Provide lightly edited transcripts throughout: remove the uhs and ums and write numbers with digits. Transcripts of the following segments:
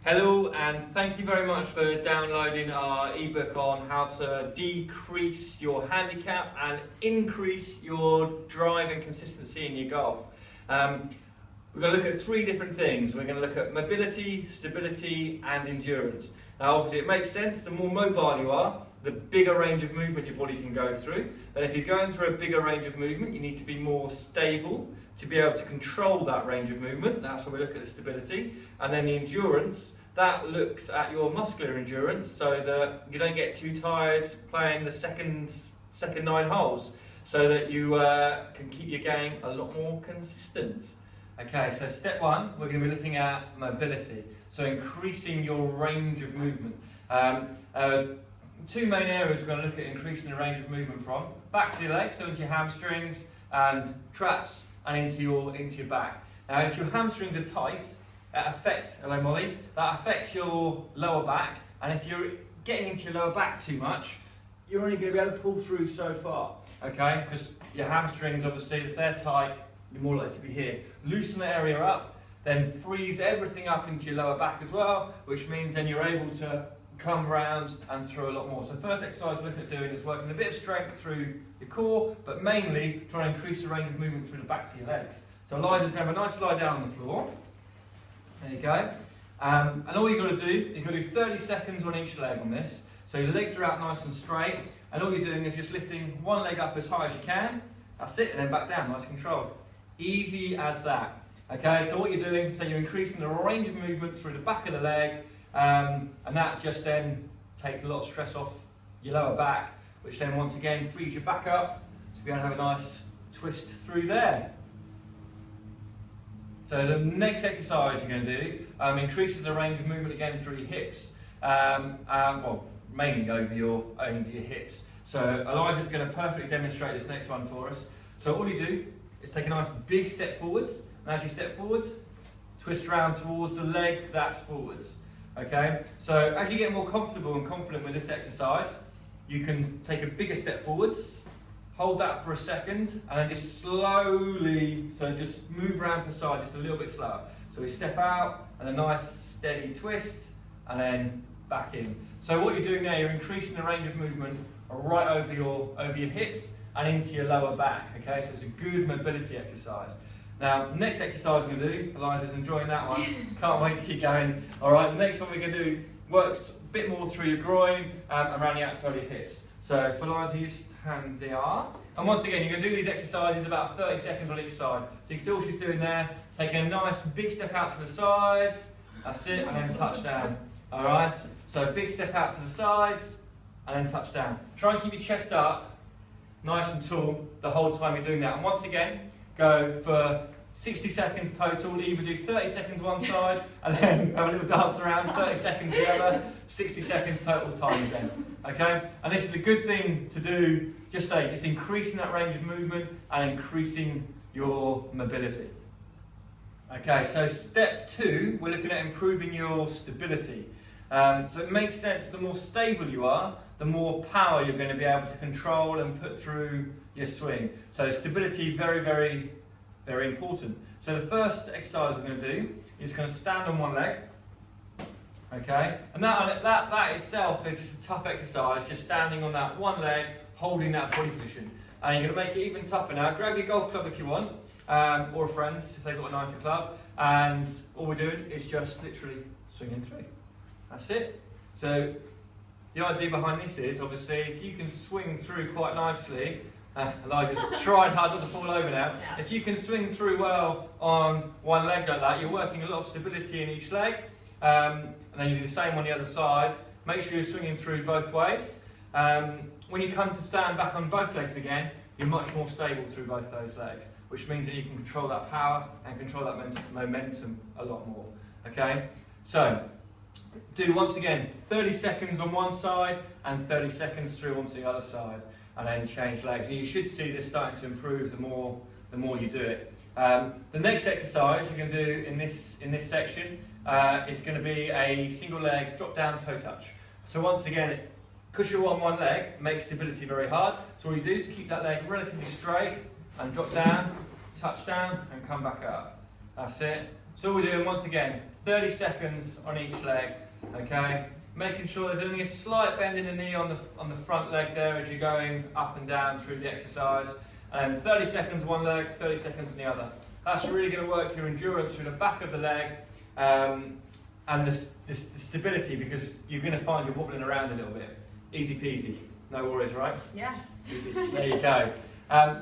Hello, and thank you very much for downloading our ebook on how to decrease your handicap and increase your drive and consistency in your golf. We're going to look at three different things. We're going to look at mobility, stability and endurance. Now obviously it makes sense, the more mobile you are, the bigger range of movement your body can go through. But if you're going through a bigger range of movement, you need to be more stable to be able to control that range of movement. That's where we look at the stability. And then the endurance, that looks at your muscular endurance so that you don't get too tired playing the second 9 holes, so that you can keep your game a lot more consistent. Okay, so step one, we're going to be looking at mobility, so increasing your range of movement. Two main areas we're going to look at increasing the range of movement from: back to your legs, so into your hamstrings, and traps, and into your back. Now, if your hamstrings are tight, that affects your lower back, and if you're getting into your lower back too much, you're only going to be able to pull through so far. Okay, because your hamstrings, obviously, if they're tight, you're more likely to be here. Loosen the area up, then freeze everything up into your lower back as well, which means then you're able to come round and throw a lot more. So first exercise we're looking at doing is working a bit of strength through your core, but mainly trying to increase the range of movement through the backs of your legs. So Eliza's going to have a nice slide down on the floor. There you go. And all you've got to do, you've got to do 30 seconds on each leg on this. So your legs are out nice and straight, and all you're doing is just lifting one leg up as high as you can. That's it, and then back down, nice and controlled. Easy as that. Okay, so what you're doing, so you're increasing the range of movement through the back of the leg, and that just then takes a lot of stress off your lower back, which then once again frees your back up to be able to have a nice twist through there. So the next exercise you're going to do increases the range of movement again through your hips, well, mainly over your hips. So Eliza's going to perfectly demonstrate this next one for us. So all you do is take a nice big step forwards, and as you step forwards, twist around towards the leg that's forwards. Okay, so as you get more comfortable and confident with this exercise, you can take a bigger step forwards, hold that for a second, and then just slowly, so just move around to the side just a little bit slower. So we step out, and a nice steady twist, and then back in. So what you're doing there, you're increasing the range of movement right over your hips and into your lower back. Okay, so it's a good mobility exercise. Now, next exercise we're going to do, Eliza's enjoying that one, can't wait to keep going. All right, the next one we're going to do works a bit more through your groin and around the outside of your hips. So for Eliza, you stand there. And once again, you're going to do these exercises about 30 seconds on each side. So you can see what she's doing there, taking a nice big step out to the sides, that's it, and then touch down. All right, so big step out to the sides, and then touch down. Try and keep your chest up, nice and tall, the whole time you're doing that. And once again, go for 60 seconds total. Either do 30 seconds one side and then have a little dance around, 30 seconds the other, 60 seconds total time again. Okay? And this is a good thing to do, just increasing that range of movement and increasing your mobility. Okay, so step two, we're looking at improving your stability. So it makes sense, the more stable you are, the more power you're going to be able to control and put through your swing. So stability, very, very, very important. So the first exercise we're going to do is going to stand on one leg. Okay, and that itself is just a tough exercise, just standing on that one leg, holding that body position. And you're going to make it even tougher now. Grab your golf club if you want, or friends if they've got a nicer club, and all we're doing is just literally swinging through. That's it. So the idea behind this is, obviously, if you can swing through quite nicely, Eliza's trying hard not to fall over now. Yeah. If you can swing through well on one leg like that, you're working a lot of stability in each leg. And then you do the same on the other side. Make sure you're swinging through both ways. When you come to stand back on both legs again, you're much more stable through both those legs, which means that you can control that power and control that momentum a lot more. Okay? So, do once again 30 seconds on one side and 30 seconds through onto the other side, and then change legs. And you should see this starting to improve the more you do it. The next exercise you're going to do in this section is going to be a single leg drop down toe touch. So once again, because you're on one leg, makes stability very hard. So all you do is keep that leg relatively straight and drop down, touch down, and come back up. That's it. So we're doing once again 30 seconds on each leg, okay? Making sure there's only a slight bend in the knee on the front leg there as you're going up and down through the exercise. And 30 seconds one leg, 30 seconds on the other. That's really going to work your endurance through the back of the leg and the stability, because you're going to find you're wobbling around a little bit. Easy peasy, no worries, right? Yeah. Easy. There you go.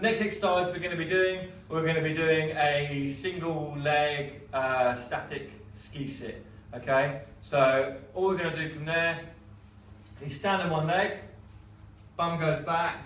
Next exercise we're going to be doing a single leg static ski sit. Okay, so all we're going to do from there is stand on one leg, bum goes back,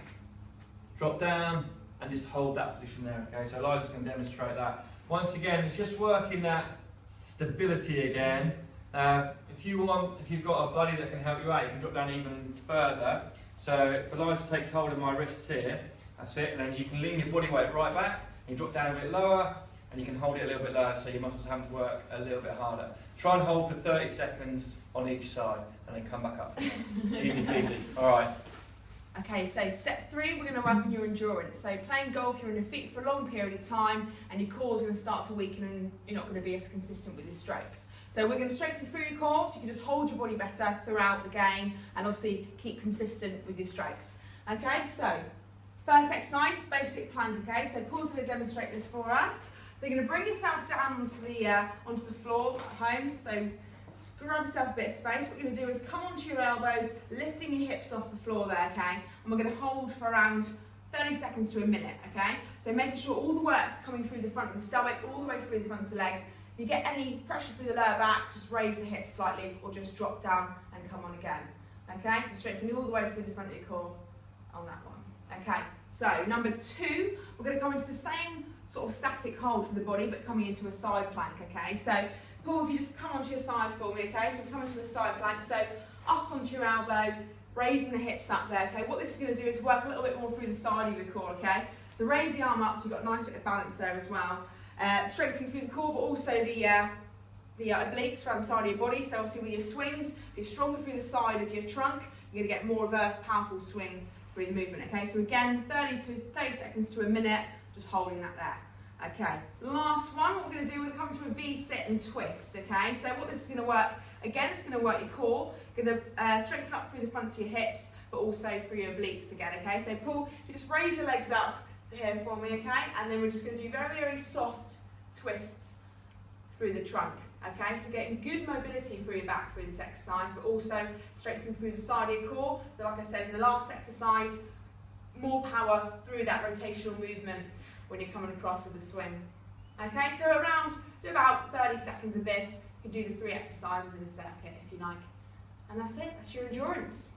drop down, and just hold that position there. Okay, so Elijah's going to demonstrate that. Once again, it's just working that stability again. If you've got a buddy that can help you out, you can drop down even further. So if Elijah takes hold of my wrists here, that's it, and then you can lean your body weight right back, and you drop down a bit lower, and you can hold it a little bit lower, so your muscles have to work a little bit harder. Try and hold for 30 seconds on each side, and then come back up from there. Easy peasy. All right. Okay, so step 3, we're going to work on your endurance. So playing golf, you're on your feet for a long period of time, and your core is going to start to weaken, and you're not going to be as consistent with your strokes. So we're going to strengthen through your core, so you can just hold your body better throughout the game, and obviously keep consistent with your strokes. Okay, so first exercise, basic plank. Okay, so Paul's going to demonstrate this for us. So you're going to bring yourself down onto the floor at home. So just grab yourself a bit of space. What you're going to do is come onto your elbows, lifting your hips off the floor there, okay? And we're going to hold for around 30 seconds to a minute, okay? So making sure all the work's coming through the front of the stomach, all the way through the front of the legs. If you get any pressure through the lower back, just raise the hips slightly, or just drop down and come on again. Okay, so strengthening all the way through the front of your core on that one. Okay, so number 2, we're going to come into the same sort of static hold for the body, but coming into a side plank, okay? So, Paul, if you just come onto your side for me, okay? So we're coming to a side plank, so up onto your elbow, raising the hips up there, okay? What this is going to do is work a little bit more through the side of your core, okay? So raise the arm up, so you've got a nice bit of balance there as well. Strengthening through the core, but also the obliques around the side of your body. So obviously with your swings, if you're stronger through the side of your trunk, you're going to get more of a powerful swing through the movement, okay? So again, 30 seconds to a minute, just holding that there. Okay, last one, what we're going to do, we're going to come to a V-sit and twist, okay? So what this is going to work, again, it's going to work your core, going to strengthen up through the fronts of your hips, but also through your obliques again, okay? So Paul, you just raise your legs up to here for me, okay? And then we're just going to do very, very soft twists through the trunk, okay? So getting good mobility through your back through this exercise, but also strengthening through the side of your core. So like I said in the last exercise, more power through that rotational movement when you're coming across with the swing. Okay, so do about 30 seconds of this. You can do the 3 exercises in a circuit if you like. And that's it, that's your endurance.